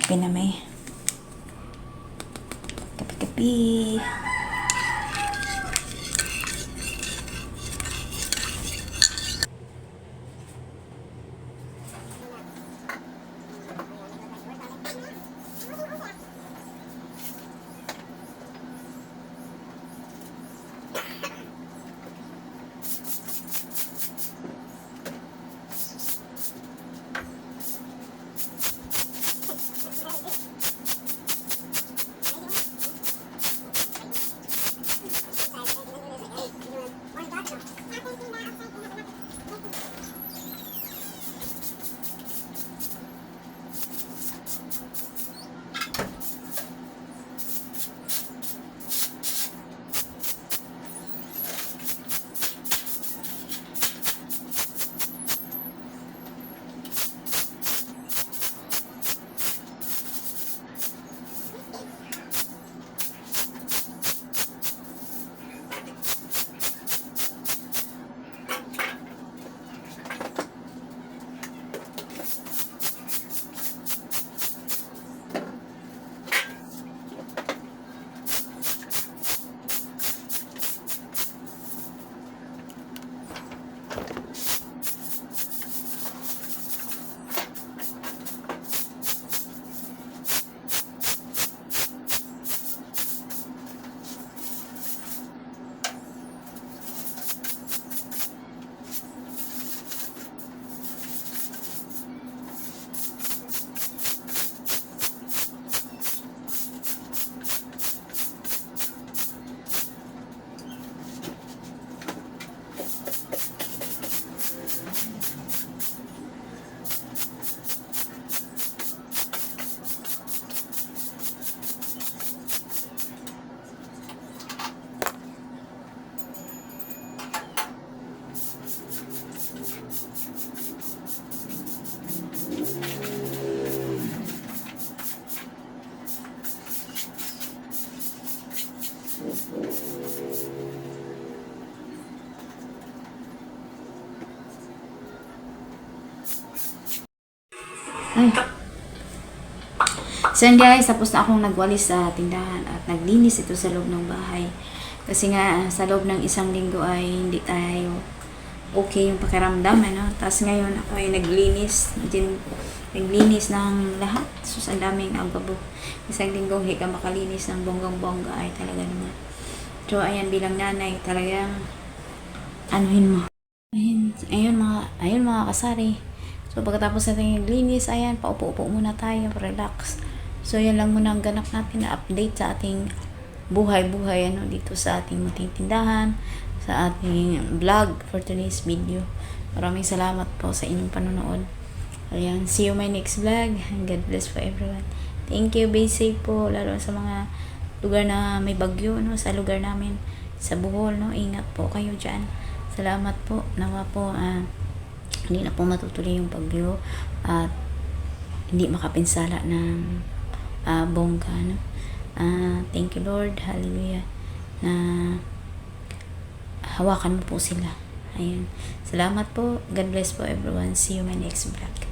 Kape na may. Kape-kape. Ay. So yan guys, tapos na akong nagwalis sa tindahan at naglinis ito sa loob ng bahay. Kasi nga sa loob ng isang linggo ay hindi tayo okay yung pakiramdam. Ano? Tapos ngayon ako ay naglinis ng lahat. So ang daming agabo. Isang linggo hindi ka makalinis ng bonggang-bongga ay talaga naman. So ayan, bilang nanay talagang anuhin mo. Ayun mga kasari. So, pagkatapos natin naglinis, ayan, paupo-upo muna tayo, relax. So, yan lang muna ang ganap natin na update sa ating buhay-buhay, dito sa ating munting tindahan, sa ating vlog for today's video. Maraming salamat po sa inyong panonood. Ayan, see you my next vlog. God bless for everyone. Thank you, be safe po, lalo sa mga lugar na may bagyo, sa lugar namin, sa Bohol, ingat po kayo dyan. Salamat po, nawa po, hindi na po matutuloy yung bagyo at hindi makapinsala ng bongga. Thank you Lord, hallelujah, na hawakan mo po sila. Ayun. Salamat po. God bless po everyone. See you my next vlog.